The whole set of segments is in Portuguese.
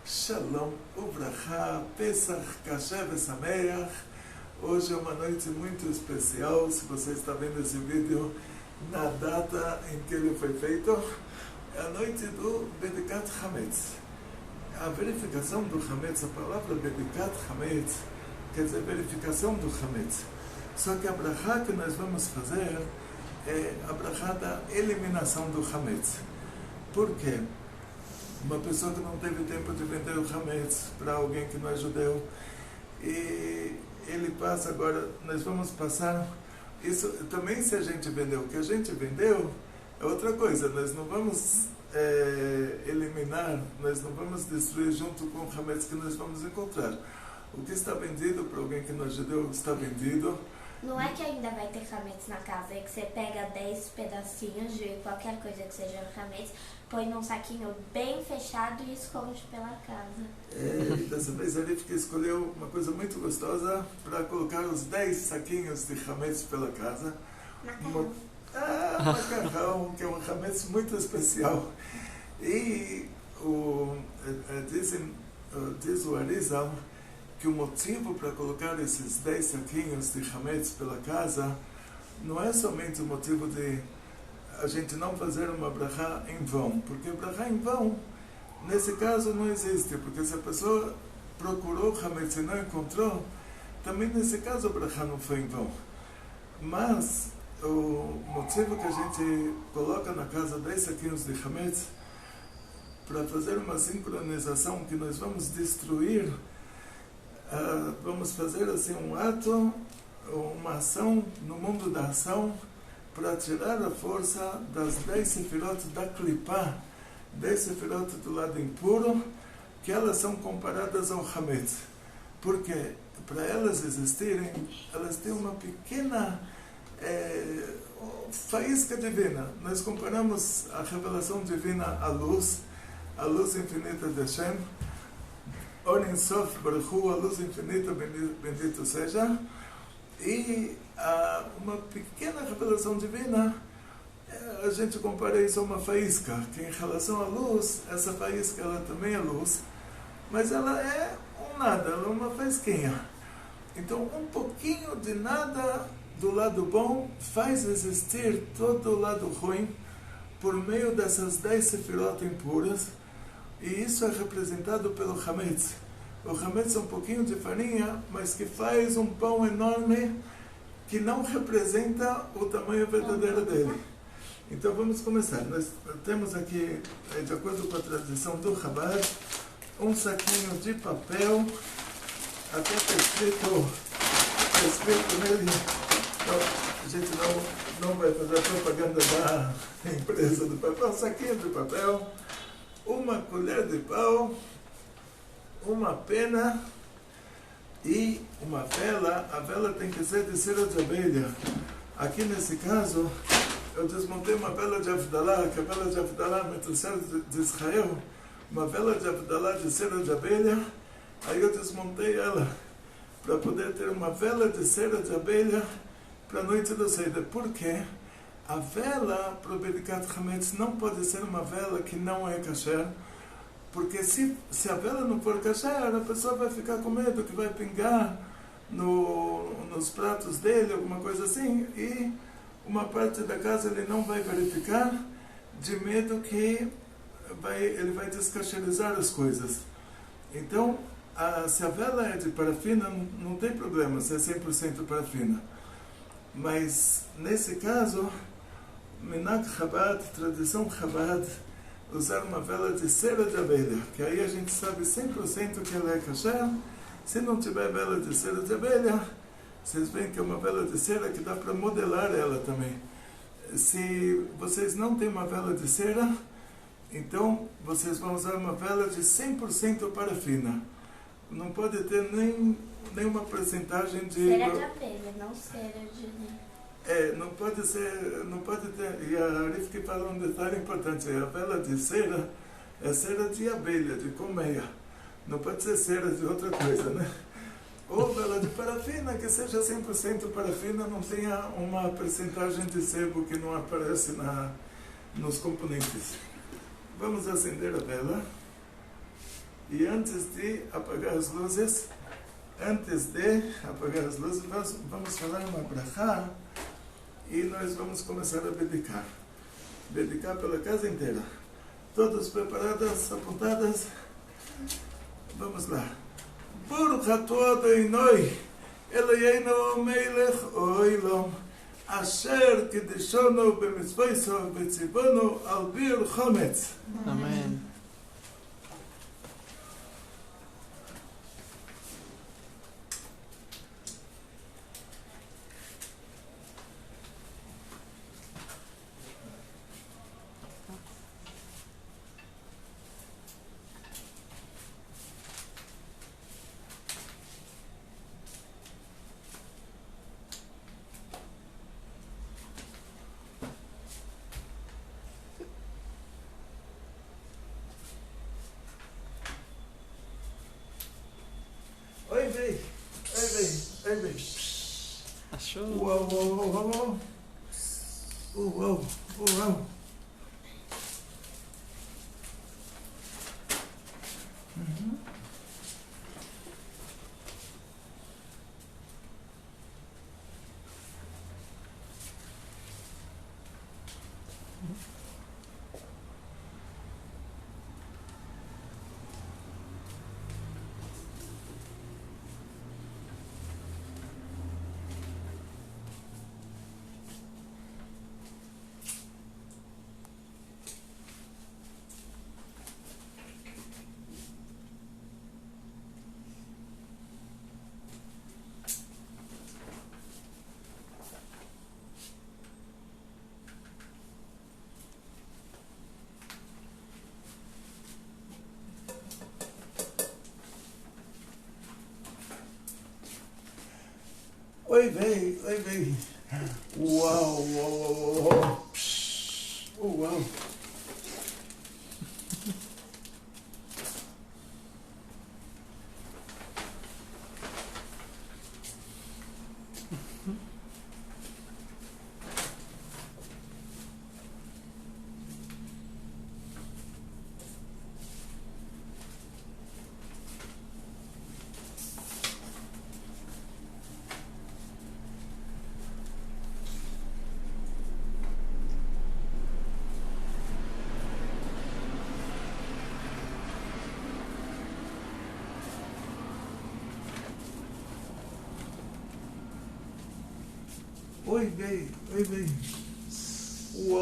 Shalom, Ubrachá, Pesach, Kasher Sameach. Hoje é uma noite muito especial. Se você está vendo esse vídeo na data em que ele foi feito, é a noite do Bedikat Hametz. A verificação do Hametz, a palavra Bedikat Hametz, quer dizer verificação do Hametz. Só que a brachá que nós vamos fazer é a brachá da eliminação do Hametz. Por quê? Uma pessoa que não teve tempo de vender o Hametz para alguém que não é judeu, e ele passa agora, nós vamos passar, isso também se a gente vendeu, o que a gente vendeu é outra coisa, nós não vamos eliminar, nós não vamos destruir junto com o Hametz que nós vamos encontrar. O que está vendido para alguém que não é judeu está vendido. Não é que ainda vai ter Hametz na casa, é que você pega 10 pedacinhos de qualquer coisa que seja Hametz, põe num saquinho bem fechado e esconde pela casa. E dessa vez a Rivka escolheu uma coisa muito gostosa para colocar os 10 saquinhos de Hametz pela casa. Macarrão. Macarrão, que é um Hametz muito especial. E diz o Arizal que o motivo para colocar esses 10 saquinhos de Hametz pela casa não é somente o motivo de a gente não fazer uma brachá em vão, porque brachá em vão, nesse caso, não existe, porque se a pessoa procurou Hametz e não encontrou, também nesse caso a brachá não foi em vão. Mas o motivo que a gente coloca na casa 10 saquinhos de Hametz para fazer uma sincronização que nós vamos destruir, vamos fazer assim um ato, uma ação no mundo da ação para tirar a força das 10 sefirot da Klipá, 10 sefirot do lado impuro, que elas são comparadas ao Hametz. Porque para elas existirem, elas têm uma pequena faísca divina. Nós comparamos a revelação divina à luz infinita de Hashem, Or Ein Sof Baruch Hu, a luz infinita, bendito seja, e uma pequena revelação divina, a gente compara isso a uma faísca, que em relação à luz, essa faísca ela também é luz, mas ela é um nada, ela é uma faísquinha. Então um pouquinho de nada do lado bom faz existir todo o lado ruim por meio dessas 10 sefirot impuras, e isso é representado pelo Hametz. O Hametz é um pouquinho de farinha, mas que faz um pão enorme que não representa o tamanho verdadeiro dele. Então vamos começar. Nós temos aqui, de acordo com a tradição do Chabad, um saquinho de papel, até está escrito nele, então, a gente não vai fazer propaganda da empresa do papel, um saquinho de papel, uma colher de pau, uma pena e uma vela. A vela tem que ser de cera de abelha. Aqui nesse caso, eu desmontei uma vela de Avdalá, que a vela de Avdalá me trouxeram de Israel, uma vela de Avdalá de cera de abelha, aí eu desmontei ela para poder ter uma vela de cera de abelha para a noite do Seder. Por quê? A vela para o Bedikat Hametz não pode ser uma vela que não é kasher, porque se a vela não for kasher, a pessoa vai ficar com medo que vai pingar nos pratos dele, alguma coisa assim, e uma parte da casa ele não vai verificar, de medo que ele vai descasherizar as coisas. Então, se a vela é de parafina, não tem problema, se é 100% parafina. Mas, nesse caso, Minhag Chabad, tradição Chabad, usar uma vela de cera de abelha, que aí a gente sabe 100% que ela é kasher. Se não tiver vela de cera de abelha, vocês veem que é uma vela de cera que dá para modelar ela também. Se vocês não têm uma vela de cera, então vocês vão usar uma vela de 100% parafina. Não pode ter nenhuma porcentagem de... Cera de abelha, não cera de... não pode ter, e a Rivka fala um detalhe importante, a vela de cera é cera de abelha, de colmeia, não pode ser cera de outra coisa, né? Ou vela de parafina, que seja 100% parafina, não tenha uma percentagem de sebo que não aparece nos componentes. Vamos acender a vela. E antes de apagar as luzes, vamos falar uma brachá e nós vamos começar a dedicar. Dedicar pela casa inteira. Todas preparadas, apontadas? Vamos lá. Baruch atah Adonai, Eloheinu melech olam, asher kiddushanu b'mitzvosav v'tzivanu al bir chometz. Amém. Oi, vem. Achou? Uau. Oi, vem. Uau. Uau. Oi, vem. Uau.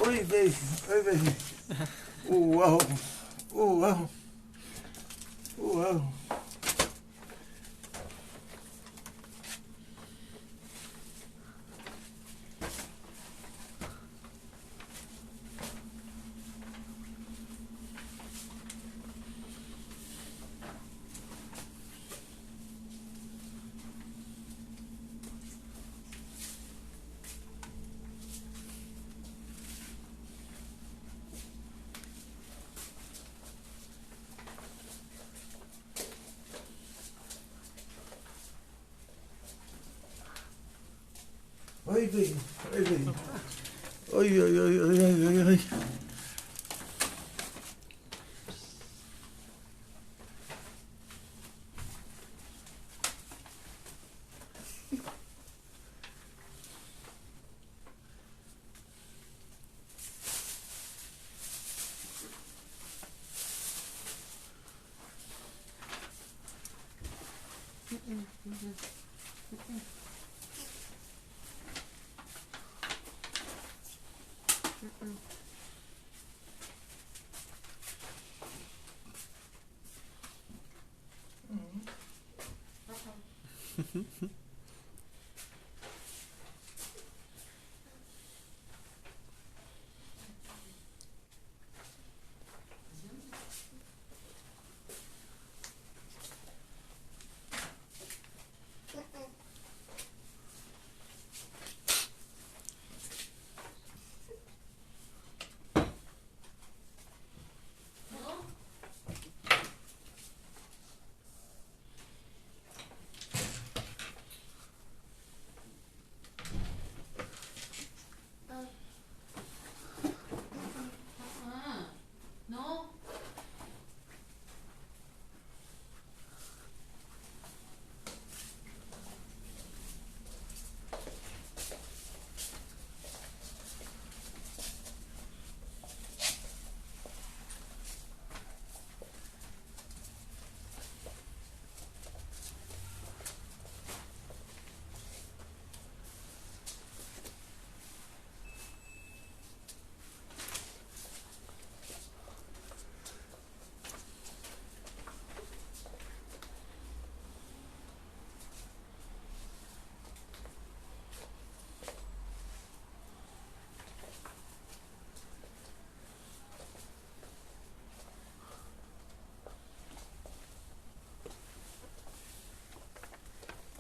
Oi, vem. Uau. Oi, vem. Oi.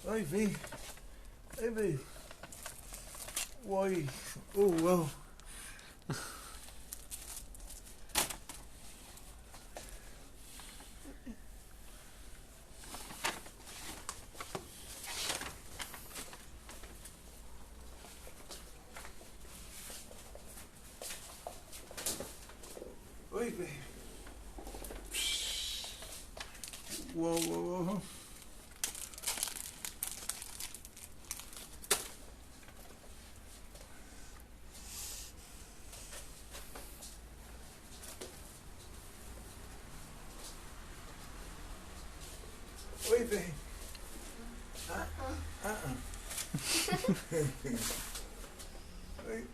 Oi, vem. Oi, vem. Oi. Uau. Oi, vem. Uau, uau, uau. Oi, vem. Oi.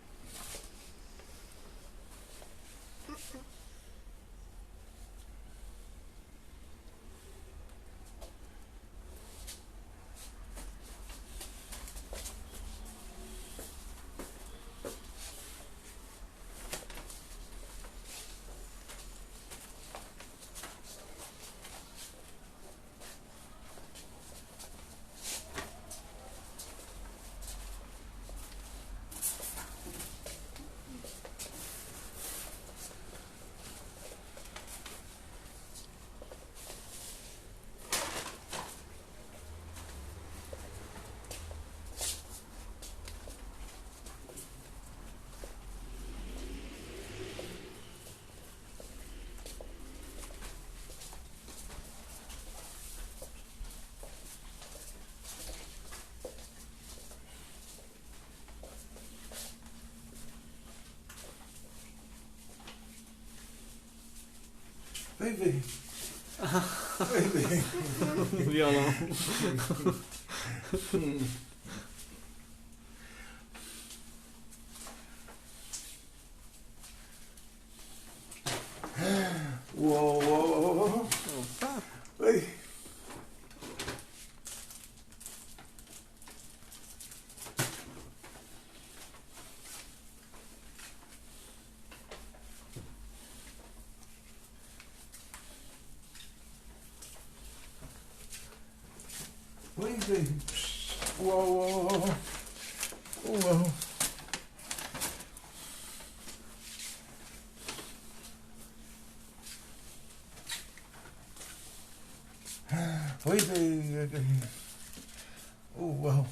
Vem, vem. Vem, vem. Violão. Uau, uau, uau. Opa. Oi. Oi, vem. Uau, uau, uau. Uau. Oi, vem. Uau.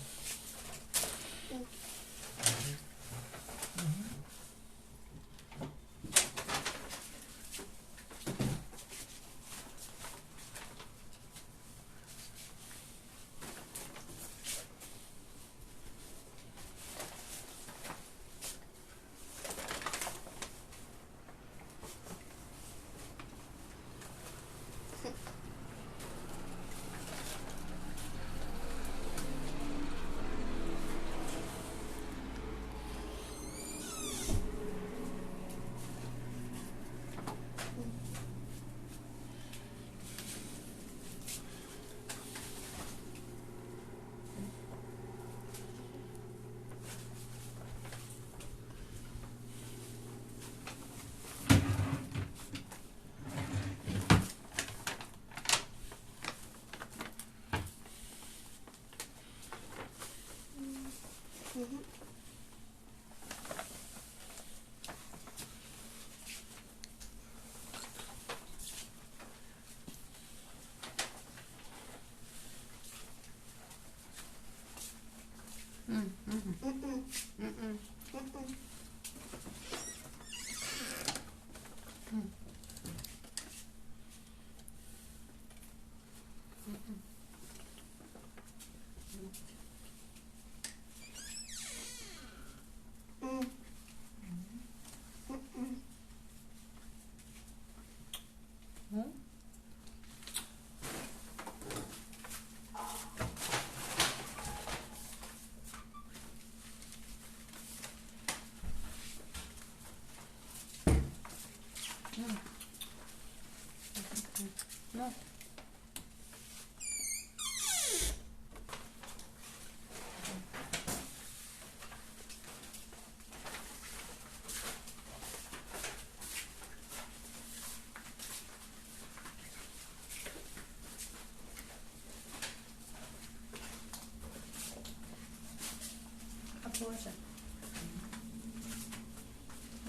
acabou já.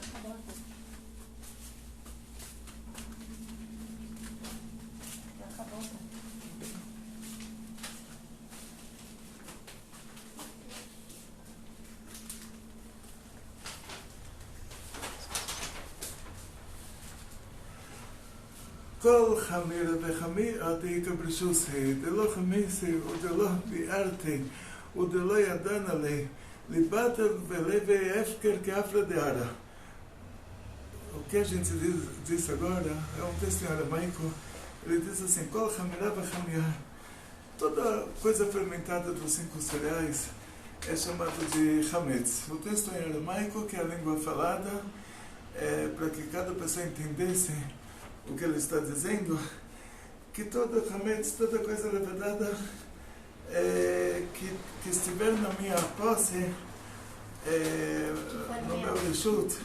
Acabou. Já acabou. כל חמירה וחמיר עתיק ברשוסי, דלא חמיסי ודלא ביארתי ודלא ידענה לי, ליבתה ולבי הפקר כאפלה דהרה. O que a gente diz agora é um texto em aramaico. Ele diz assim: Kol chamirá v'chamiyah. Toda coisa fermentada dos 5 cereais é chamado de chametz. O texto em aramaico, que é a língua falada, para que cada pessoa entendesse o que ele está dizendo, que todo chametz, toda coisa levedada que estiver na minha posse, no meu reshut,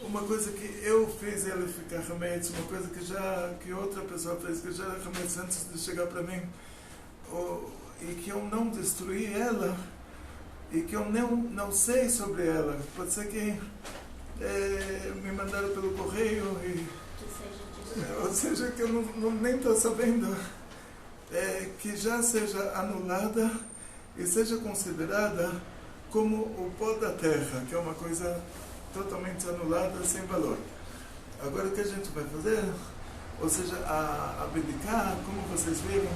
uma coisa que eu fiz ele ficar chametz, uma coisa que outra pessoa fez que já era chametz antes de chegar para mim, e que eu não destruí ela, e que eu não sei sobre ela. Pode ser que me mandaram pelo correio, ou seja, que eu nem estou sabendo, que já seja anulada e seja considerada como o pó da terra, que é uma coisa totalmente anulada, sem valor. Agora o que a gente vai fazer, ou seja, a abdicar, como vocês viram,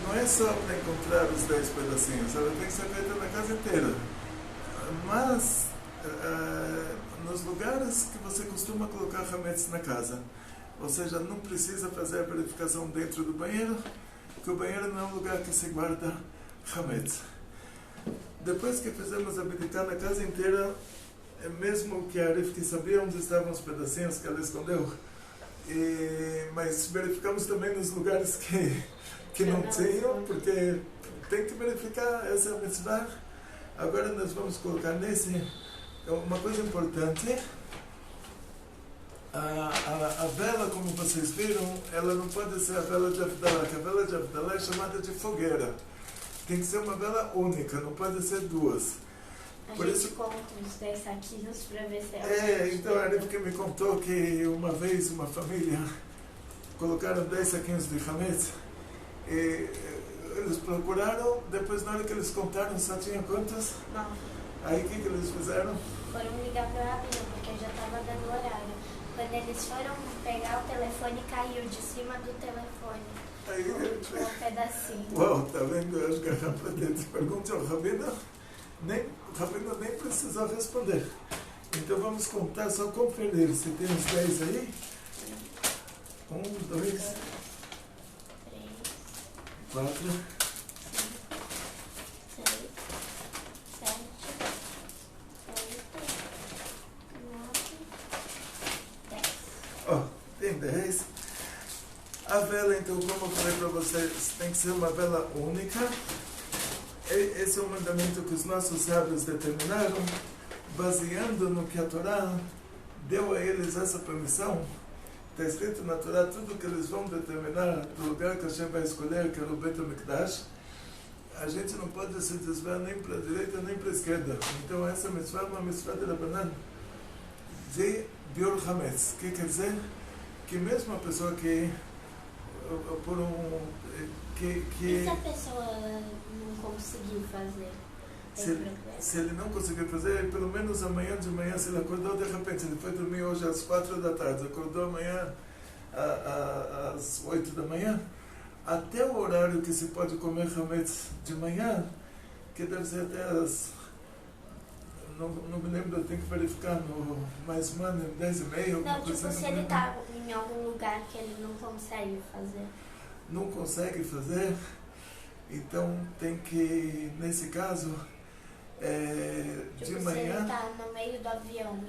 não é só para encontrar os 10 pedacinhos, ela tem que ser feita na casa inteira. Mas nos lugares que você costuma colocar chametz na casa, ou seja, não precisa fazer a purificação dentro do banheiro, porque o banheiro não é um lugar que se guarda chametz. Depois que fizemos abdicar na casa inteira, mesmo que a Rivka sabia onde estavam os pedacinhos que ela escondeu, mas verificamos também nos lugares que não tinham, porque tem que verificar, essa é a mitzvah. Agora nós vamos colocar nesse uma coisa importante. A vela, como vocês viram, ela não pode ser a vela de Avdalá, que a vela de Avdalá é chamada de fogueira. Tem que ser uma vela única, não pode ser duas. A gente conta os 10 saquinhos para ver se é. Então a Rivka me contou que uma vez uma família colocaram 10 saquinhos de chametz e eles procuraram, depois na hora que eles contaram só tinha quantos? 9. Aí o que eles fizeram? Foram ligar para a Rabina, porque já estava dando horário. Quando eles foram pegar o telefone, caiu de cima do telefone. Aí, um pedacinho. Uau, tá vendo as garrafas dentro? Pergunte ao Rabino, o Rabino nem precisou responder. Então vamos contar, só conferir se tem os 10 aí. 1, 2, 3, 4, 5, 6, 7, 8, 9, 10. Ó, tem 10. A vela, então, como eu falei para vocês, tem que ser uma vela única. Esse é o mandamento que os nossos sábios determinaram, baseando no que a Torá deu a eles essa permissão. Está escrito na Torá tudo que eles vão determinar do lugar que Hashem vai escolher, que é o Beit HaMikdash. A gente não pode se desviar nem para a direita nem para a esquerda. Então essa mitzvah é uma mitzvah de Rabanan, de Biur Hametz. O que quer dizer? Que mesmo a pessoa que por E se a pessoa não conseguir fazer? Se ele não conseguir fazer, pelo menos amanhã de manhã, se ele acordou de repente, ele foi dormir hoje às 4 da tarde, acordou amanhã às 8 da manhã, até o horário que se pode comer chametz de manhã, que deve ser até as... Não me lembro, eu tenho que verificar no mais humano, 10h30. Não, tipo, se ele está em algum lugar que ele não consegue fazer. Não consegue fazer, então tem que, nesse caso, de manhã... Se ele está no meio do avião,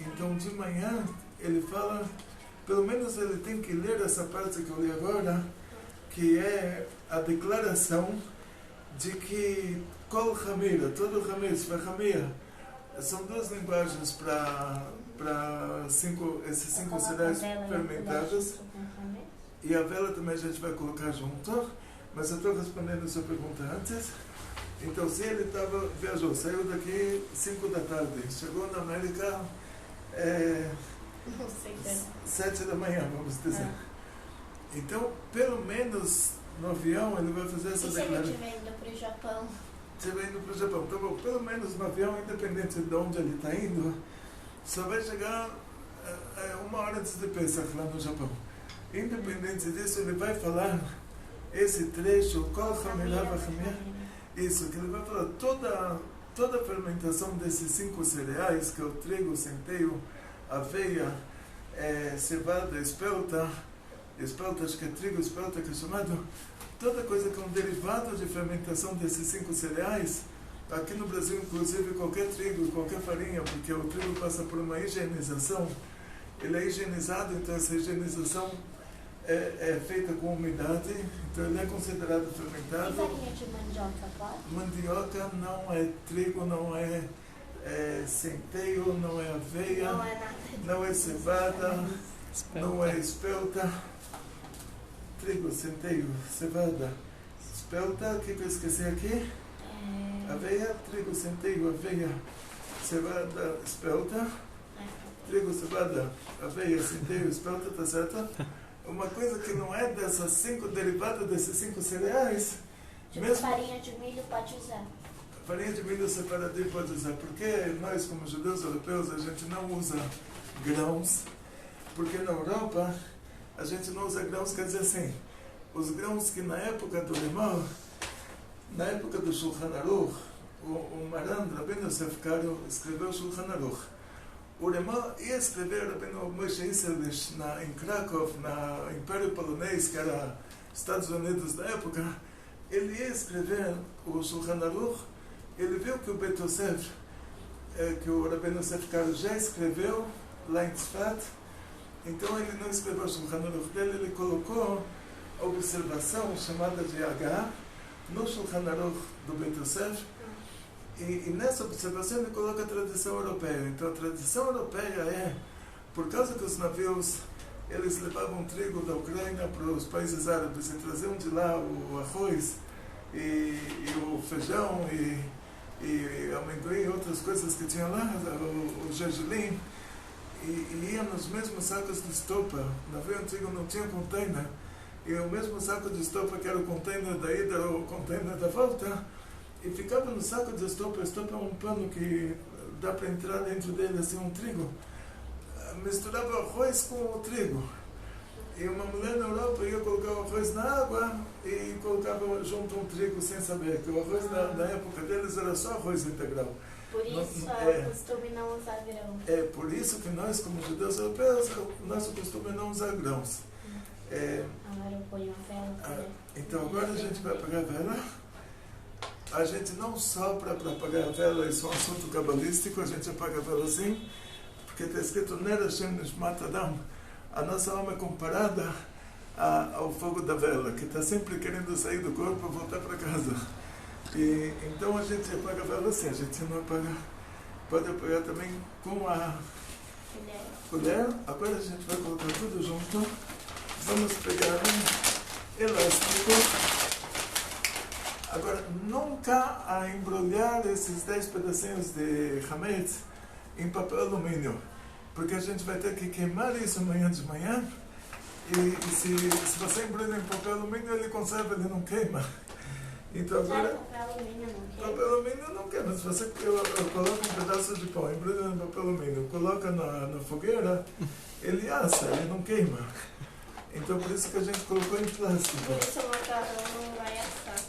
então de manhã ele fala, pelo menos ele tem que ler essa parte que eu li agora, que é a declaração de que Kol Hamira, todo Hametz, Vachamia, são duas linguagens para esses 5 cereais fermentados. E a vela também a gente vai colocar junto, mas eu estou respondendo a sua pergunta antes. Então, se ele viajou, saiu daqui 5 da tarde, chegou na América Não sei bem. 7 da manhã, vamos dizer. Então, pelo menos no avião, ele vai fazer essa E se ele declaração. estiver indo para o Japão? Você vai indo para o Japão. Então, bom, pelo menos no avião, independente de onde ele está indo, só vai chegar 1 hora antes de Pesach lá no Japão. Independente disso, ele vai falar esse trecho, qual Hamirava Hamir, isso, que ele vai falar toda a fermentação desses 5 cereais, que é o trigo, centeio, aveia, cevada, espelta, acho que é trigo, espelta, que é chamado, toda coisa que é um derivado de fermentação desses 5 cereais. Aqui no Brasil, inclusive, qualquer trigo, qualquer farinha, porque o trigo passa por uma higienização, ele é higienizado, então essa higienização é feita com umidade, então ele é considerado fermentado. E farinha de mandioca pode? Mandioca não é trigo, não é centeio, não é aveia, Não é nada. não é cevada, não é espelta. Trigo, centeio, cevada, espelta, o que eu esqueci aqui? Aveia, trigo, centeio, aveia, cevada, espelta. Trigo, cevada, aveia, centeio, espelta, tá certo? Uma coisa que não é dessas 5 derivadas desses 5 cereais, Tipo, mesmo farinha de milho pode usar. farinha de milho separadinho pode usar, porque nós como judeus europeus a gente não usa grãos, porque na Europa a gente não usa grãos, quer dizer assim, os grãos que na época do Limão, na época do Shulchan Aruch, o Maran, Rabbeinu Yosef Karo, escreveu Shulchan Aruch. O Rimon ia escrever Rabbeinu Moshe Isserlich em Krakow, no Império Polonês, que era Estados Unidos da época. Ele ia escrever o Shulchan Aruch, ele viu que o Bet Yosef, que o Rabbeinu Yosef Karo já escreveu lá em Tzfat, então ele não escreveu o Shulchan Aruch dele, ele colocou a observação chamada de H no Shulchan Aruch do Bet Yosef. E nessa observação ele coloca a tradição europeia. Então a tradição europeia é, por causa que os navios, eles levavam trigo da Ucrânia para os países árabes e traziam de lá o arroz e o feijão e amendoim e outras coisas que tinha lá, o gergelim, e ia nos mesmos sacos de estopa. O navio antigo não tinha container, e o mesmo saco de estopa que era o container da ida ou o container da volta, e ficava no saco de estopa. Estopa é um pano que dá para entrar dentro dele assim um trigo. Misturava arroz com o trigo. E uma mulher na Europa ia colocar o arroz na água e colocava junto um trigo sem saber, que o arroz na época deles era só arroz integral. Por isso é costume não usar grão. É por isso que nós, como judeus europeus, o nosso costume é não usar grãos. Agora eu ponho a vela. Então agora a gente vai apagar a vela. A gente não sopra para apagar a vela, isso é um assunto cabalístico, a gente apaga a vela assim, porque está escrito Ner Hashem Nishmat Adam. A nossa alma é comparada ao fogo da vela, que está sempre querendo sair do corpo e voltar para casa. E então a gente apaga a vela assim, a gente não apaga, pode apagar também com a colher. Agora a gente vai colocar tudo junto. Vamos pegar um elástico. Agora, nunca a embrulhar esses 10 pedacinhos de hametz em papel alumínio, porque a gente vai ter que queimar isso amanhã de manhã, e se você embrulha em papel alumínio, ele conserva, ele não queima. Então agora... papel alumínio não queima? Papel alumínio não queima. Se você coloca um pedaço de pão, embrulha no papel alumínio, coloca na fogueira, ele assa, ele não queima. Então por isso que a gente colocou em plástico. Por isso o macarrão não vai assar.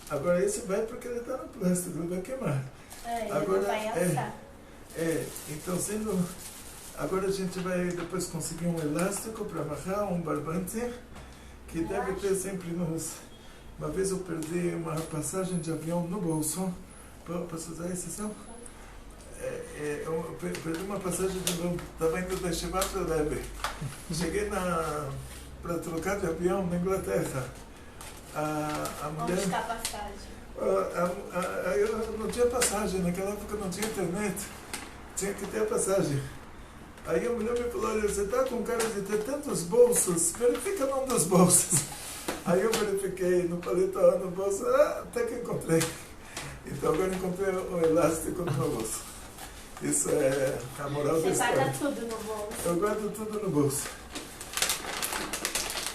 Agora esse vai porque ele está no plástico, ele vai queimar. Ele agora, não vai assar. Então agora a gente vai depois conseguir um elástico para amarrar, um barbante, que deve ter sempre nos... Uma vez eu perdi uma passagem de avião no bolso. Posso usar esse só? Eu perdi uma passagem de avião, estava indo da Sheva para Lebe. Cheguei para trocar de avião na Inglaterra. A mulher... Onde está a passagem? Eu não tinha passagem, naquela época não tinha internet, tinha que ter a passagem. Aí a mulher me falou: olha, você está com cara de ter tantos bolsos, verifica num dos bolsos. Aí eu verifiquei no paletó, no bolso, até que encontrei. Então agora encontrei o elástico no meu bolso. Isso é a moral da Você história. guarda tudo no bolso. Eu guardo tudo no bolso.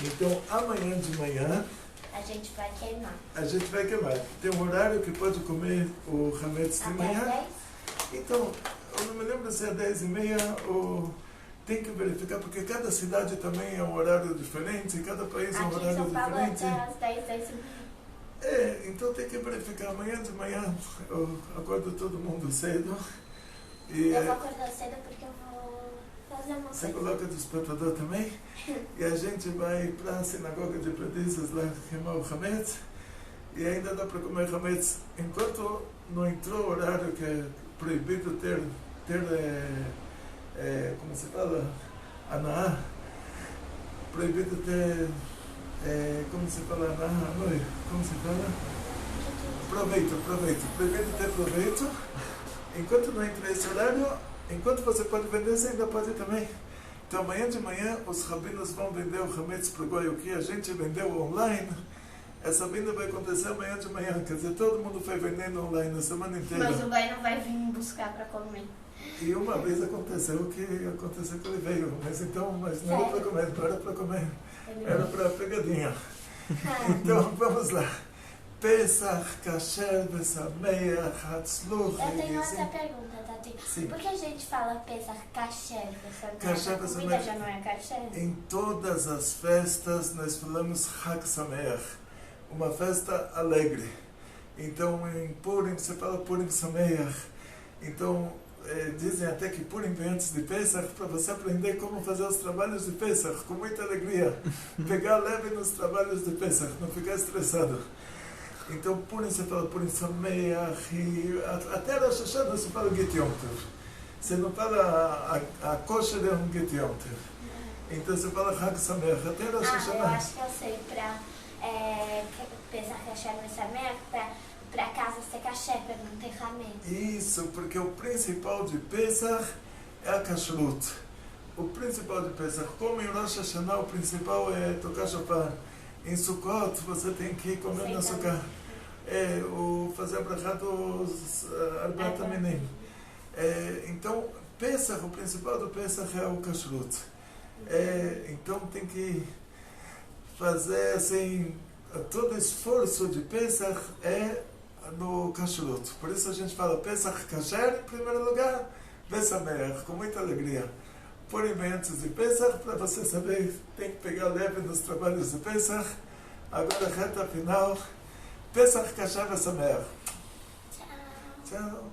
Então amanhã de manhã A gente vai queimar. a gente vai queimar. Tem um horário que pode comer o hametz de Até manhã. 10? Então, eu não me lembro se é 10h30 ou... Tem que verificar, porque cada cidade também é um horário diferente, cada país é um Aqui em horário São Paulo é diferente. até as 10, 10 e meia. É, então tem que verificar. Amanhã de manhã eu acordo todo mundo cedo. E Eu vou acordar cedo porque eu vou fazer uma você coisa. coloca despertador também. E a gente vai para a sinagoga de Perdizes lá queimar o hametz. E ainda dá para comer hametz. Enquanto não entrou o horário que é proibido ter como se fala? Anaá. Proibido ter... como se fala anaá? Como se fala? Proveito. Proibido ter proveito. Enquanto não entra esse horário, enquanto você pode vender, você ainda pode também. Então amanhã de manhã os rabinos vão vender o hametz para o Goi, o que a gente vendeu online. Essa venda vai acontecer amanhã de manhã, quer dizer, todo mundo foi vendendo online a semana inteira. Mas o Goi não vai vir buscar para comer. E uma vez aconteceu o que aconteceu que ele veio, mas não era para comer, não era para comer, era para pegadinha. Então vamos lá. Pesach, Kasher, Besameach, Hatzluch. Eu tenho outra pergunta, Tati. Sim. Por que a gente fala Pesach Kasher? Kasher, A comida Besameach. já não é Kasher? Em todas as festas nós falamos Hag Sameach, uma festa alegre. Então em Purim você fala Purim Sameach. Então dizem até que Purim vem antes de Pesach para você aprender como fazer os trabalhos de Pesach com muita alegria. Pegar leve nos trabalhos de Pesach, não ficar estressado. Então Purim você fala Purim Sameach, e até Rosh Hashanah você fala Get Yom Tov. Você não fala a kosher é um Get Yom Tov. Então você fala Hag Sameach, até Rosh Eu Hashanah. acho que eu sei. Para Pesach Kasher Besameach, para casa ser Kasher, para não ter hametz. Isso, porque o principal de Pesach é a kashrut. O principal de Pesach, como em Rosh Hashanah, o principal é tocar shofar. Em Sukkot você tem que comer na sukkah. Fazer a brachá dos Arbat Aminim. Então, Pesach, o principal do Pesach é o kashrut. Então tem que fazer assim, todo esforço de Pesach é no kashrut. Por isso a gente fala Pesach kasher em primeiro lugar, Besameach, com muita alegria. Porém, antes de Pesach, para você saber, tem que pegar leve nos trabalhos de Pesach. Agora, reta final, Pesach kasher Besameach. Tchau. Tchau.